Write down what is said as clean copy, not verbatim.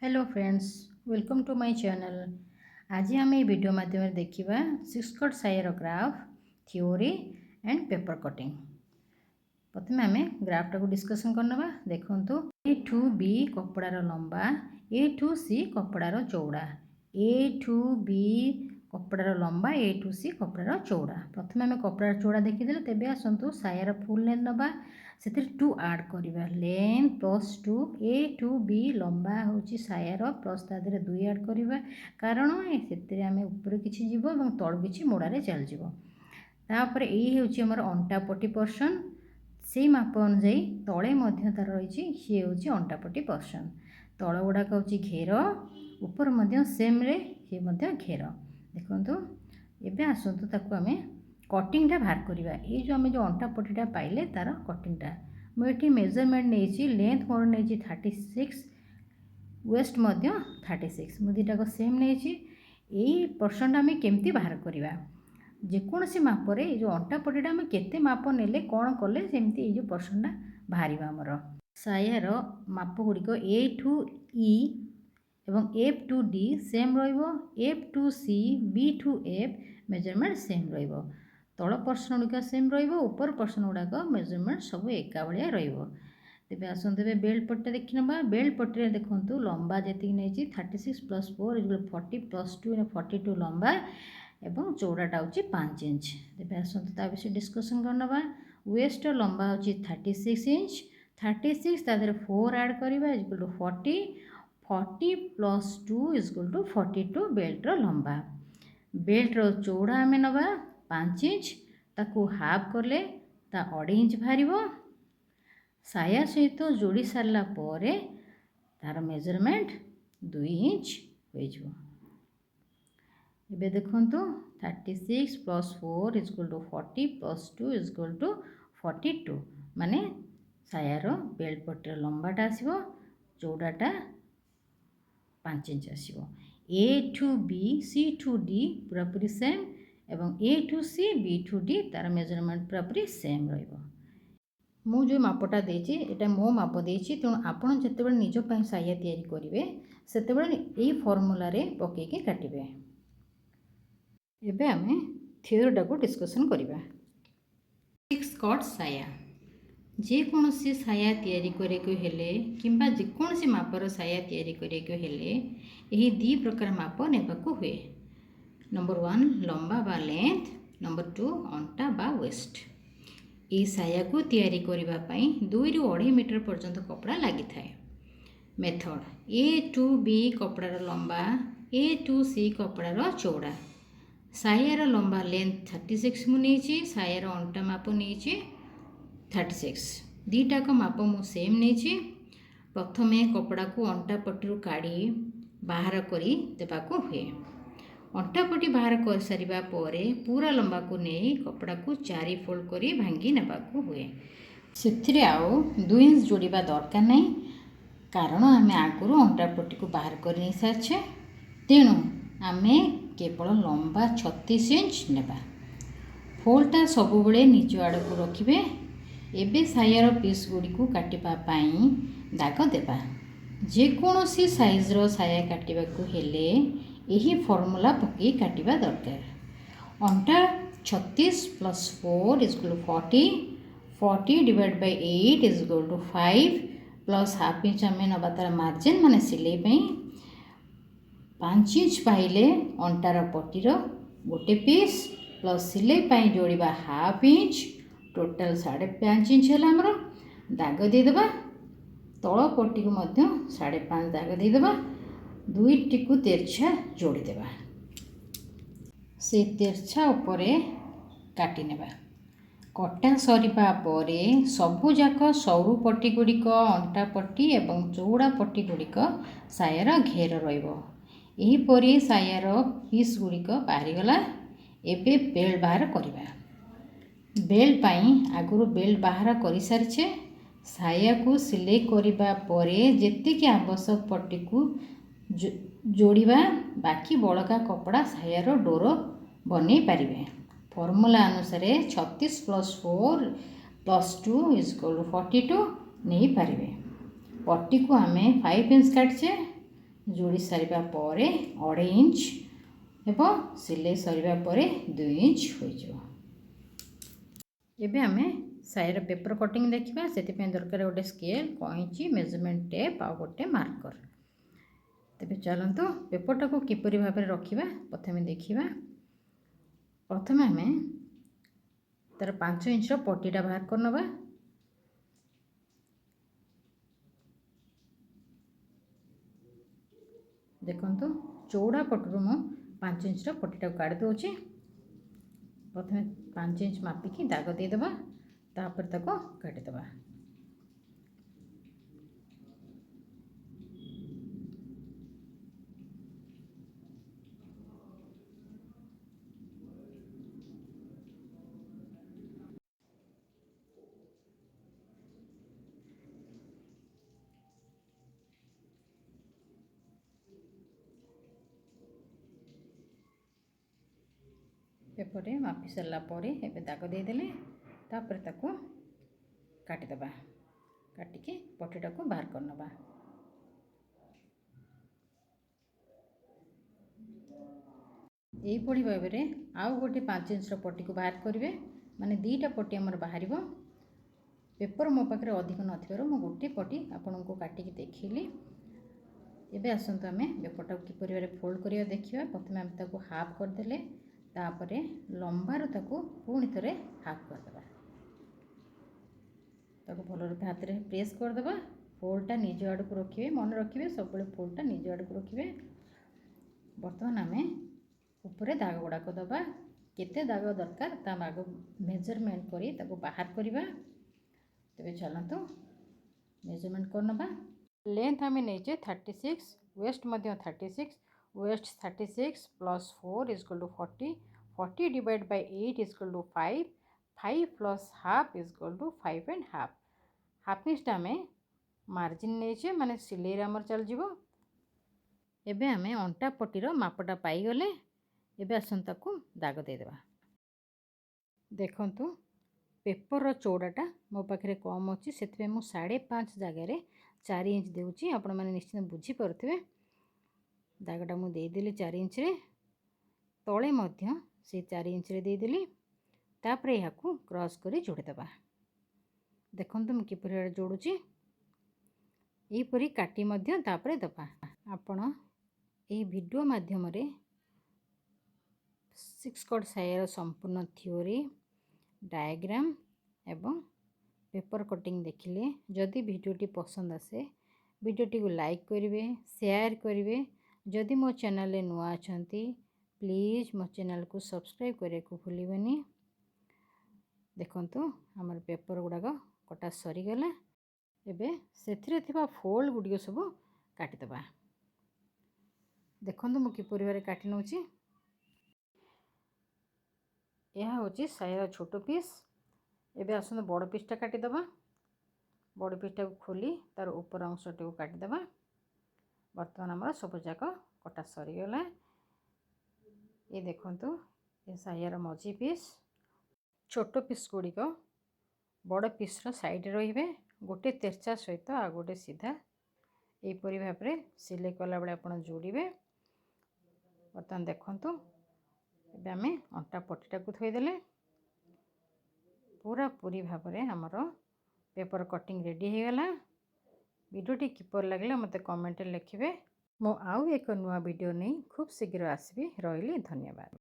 Hello friends, welcome to my channel. आज आम ये वीडियो माध्यम देखा 6 कट सायर graph theory and paper cutting. प्रथम आम ग्राफटा को डिस्कसन करना। देखो ए टू बी कपड़ार लंबा, ए टू सी कपड़ार चौड़ा, ए टू बी कपड़ार लंबा, ए टू सी कपड़ार चौड़ा। प्रथम आम कपड़ार चौड़ा देखीदे, तेज आसतु सायर फुल लेंथ नवा, से 2 आड करवा, length plus 2, A to B लंबा हूँ सायर प्लस ता 2 आड करवा, कारण से आम ऊपर किसी जीव और तल किसी मोड़े चलଯିव। तापर ये हूँ अंटा पट्टी पर्सन, से माप अनुजाई तले तार रही सी हूँ अंटापट्टी पर्सन। तल गुड़ाक हूँ घेर, ऊपर सेम रे सी घेर। देखो एबे आसतु ताकू आम कटिंगटा बाहर करवा। ये जो आम जो अंटापट्टीटा पाइले तार कटिंगटा मुझे मेजरमेंट नहीं, लेंथ मोर नहीं 36, वेस्ट 36, मुझे दुटाक सेम नहीं। यही पर्सनटा आम केमती बाहर करवा, जेकोसी मापर जो अंटापट्टीटा आम केते माप नेले कौन कले सेमती जो पर्सनटा बाहर आमर। सायर माप गुड़िक ए टू ई एवं F to D same row, F to C B to F measurement same row. तल पर्सन गुड़िक सेम रोपर पर्सन गुड़ाक मेजरमेंट सब एका भाया तेज आसते बेल्ट पट्टी देखी ना। बेल्ट पट्टी देखूँ लंबा जी नहीं 36 + 4 = 40 + 2 42 लंबा एवं चौड़ाटा हूँ 5 इंच। तेज आसतु ता विषय डिस्कसन करना। वेस्ट लंबा हूँ 36 इंच, 36 ता 4 आड करवा = 40, 40 + 2 = 42 बेल्टर लंबा। बेल्टर चौड़ा आम नवा 5 इंच, ताकू हाफ कले ता 2.5 इंच बाहर। साया सहित जोड़ी सारा पर तार मेजरमेंट 2 इंच हो। देखु 36 + 4 = 40 + 2 = 42, माने सायार बेल्ट पट्टीर लंबाटा आसो, चौड़ाटा 5 इंच आसो। A to B C to D पूरापूरी सेम एवं A to C B to D तार मेजरमेंट पूरापूरी सेम रहिबो। मु जो मापटा देछि एटा मो माप देछि, तेणु आपण जेतेबेले निज पई साया तैयारी करिवे सेतेबेले एई फॉर्मूला रे पकेके काटिबे। एबे आमे थ्योरीटा को डिस्कशन करिबा। 6 कट साया, जेकोसी साया तैयारी करे को हेले किंबा जेकोसी मापर साया तैयारी करे को हेले एही 2 प्रकार माप नेबाकू हुए। नंबर 1 लंबा बा लेंथ, नंबर 2 अंटा बा वेस्ट। ये साया को तैयारी करिबा पई 2 ରୁ 2.5 मीटर पर्यंत कपड़ा लगी थाए। मेथड ए टू बी कपड़ार लंबा, ए टू सी कपड़ार चौड़ा। सायार लंबा लेंथ 36 मु नहीं, सायार अंटा माप नहीं 36, दीटाक माप मु सेम नहीं। प्रथमे कपड़ा को अंटा पट्टी काढ़ी बाहर करी देबाकू हुए। अंटापट्टी बाहर कर सारिबा परे पूरा लंबा को नहीं कपड़ा को 4 फोल्ड करी भांगी नेबाकू हुए। से आउ 2 इंच जोड़िबा दरकार नहीं, कारण आम आगुरी अंटापट्टी को बाहर कर नहीं सारे, तेणु आम केवल लंबा 36 इंच नेबा। फोल्डटा सब बेले निज आड़ को रखिबे। एबे सायर पीस गुड़ी को काटिबा पई दाग देबा। जेकोसी साइजर साया काटिबाकू हेले यही फॉर्मूला पकई काटिबा दरकार। अंटा 36 + 4 = 40, 40 / 8 = 5 प्लस हाफ इंच आम नवा तार मार्जिन माने सिलाई पई। 5 इंच पाइले अंटार पट्टीर गोटे पीस प्लस सिलाई पई जोड़िबा हाफ इंच, टोटाल 5.5 इंच है आमर। दाग देदेबा, तल पट्टी को 5.5 दाग देदेबा, 2टी को तेरछा जोड़ीदेबा, से तेरछा उपरे काटी नेबा। कटा सरिबा परे सबुजाक सरू पट्टी गुड़िक अंटा पट्टी एवं चौड़ा पट्टी गुड़िक सायर घेर रहिबो। एहीपरि सायर पीस गुड़िक बाहरीगला। एबे बेल्ट बाहर करिबा। बेल्ट पाई आगुरु बेल्ट बाहर करि सारिछे। साया को सिलाई करिबा परे जेतिकी आवश्यक पट्टी को जोड़िबा, बाकी बड़का कपड़ा सायार डोर बनै पारिबे। फॉर्मूला अनुसार 36 + 4 + 2 = 42 नहीं पारिबे। पट्टी को आम 5 इंच काटचे, जोड़ी सारिबा परे 2.5 इंच हेबो सिलाई सरिबा परे 2 इंच हो जिवो। एबे आमे साइर पेपर कटिंग देखिबा सेति पे दरकार गोटे स्केल कैंची मेजरमेंट टेप आ गोटे मार्कर। तेबे चलंतु पेपरटा को किपरि भाबरे रखिबा प्रथमे देखिबा। प्रथमे आमे तार 5 इंच रो पट्टीटा बाहर कर नबा। देखंतु चौड़ा पटरु मु 5 इंच रो पट्टीटा को काढि दोछि। प्रथमे 5 इंच मापिकी दाग दे देबा तापर ताको काटि देबा। पेपर मापी सारा पर एबे दाग दे देले तापर ताको काटि देबा। काटिकी पट्टीटा को बाहर कर नबा। यही पड़ी भाव में आउ गोटे 5 इंच पट्टी को बाहर करेंगे माने दीटा पट्टी आमर बाहर। पेपर मो पाखे अधिक नथिबारु मु गोटे पट्टी आपन को काटिकी देखिली। एबे आसंतु आमे पेपरटा किपरि भाबरे फोल्ड करिया देखिबा। प्रथमे आमे ताको हाफ कर देले तापरे लंबारू ताको पुणी थरे हाफ कर देबा। ताको भल रूप हाथ रे प्रेस कर देबा। फोल्डटा निज आड़ को रखिबे, मन रखिबे सब बेले फोल्डटा निज आड़ को रखिबे। वर्तमान आमे ऊपर दाग गुड़ाक दबा केते दाग दरकार ता बाग मेजरमेंट करी ताको बाहर करिबा। तेबे चलंतु मेजरमेंट कर नबा। लेंथ आमे नेचे 36, वेस्ट मध्य 36, waist 36 plus 4 equal to 40, 40 divide by 8 equal to 5, 5 plus half equal to 5 and half. Half inch आमे मार्जिन नेचे माने सिलाई आमर चल जिवो। एबे आमे अंटा पट्टीर मापटा पाई गले। एबे आसंता को दाग दे देबा। देखंतु पेपर चौड़ाटा मो पाखे कम अच्छी से 5.5 जगार 4 इंच देउची। आपण माने निश्चित बुझी पारुथिबे। दागटा मु देदेली 4 इंच रे, तळे मध्य से 4 इंच रे देदेली। तापरे याकू क्रॉस करी जोड़ी देबा। देखंतु मु किपरि जोड़ुची। एही परी काटी मध्य तापरे देबा। आपण एही वीडियो माध्यम रे 6 कट सायर संपूर्ण थ्योरी डायग्राम एवं पेपर कटिंग देखिले जदि वीडियोटी पसंद आसे वीडियोटी को लाइक करेंगे, शेयर करेंगे। जदि मो चैनल नुआ अछंती प्लीज मो चैनल को सब्सक्राइब करने को भूलिबनी। देखंतु हमर पेपर गुड़ाक कटा सरीगला। एबे सेथिरे थिबा फोल्ड गुडियो सब काटि देबा। देखंतु मु किपरि भाबरे काटि नउची। यह होची सायर छोटो पीस। एबे आसन बड़ पीसटा काटि देबा। बड़ पीसटा को खोली तार ऊपर अंशटी को काटि देबा। वर्तमान हमर सब जाक कटा सरीगला। ये देखंतु ये सायर मझी पीस। छोटो पीस गुड़िक बड़ पीसर साइड रहिबे। गोटे तेरचा सहित आ गोटे सीधा एहीपरि भाबरे सिलाई कला बेले आपण जोड़िबे। वर्तमान देखंतु एबे आमे अंटा पट्टीटा को थोइदेले पूरा पूरी भाबरे हमर पेपर कटिंग रेडी हो गला। वीडियोटी किपर लागले मते कमेंट लिखिबे। मो आउ एक नुआ वीडियो नहीं खूब शीघ्र आसबी। रहिली धन्यवाद।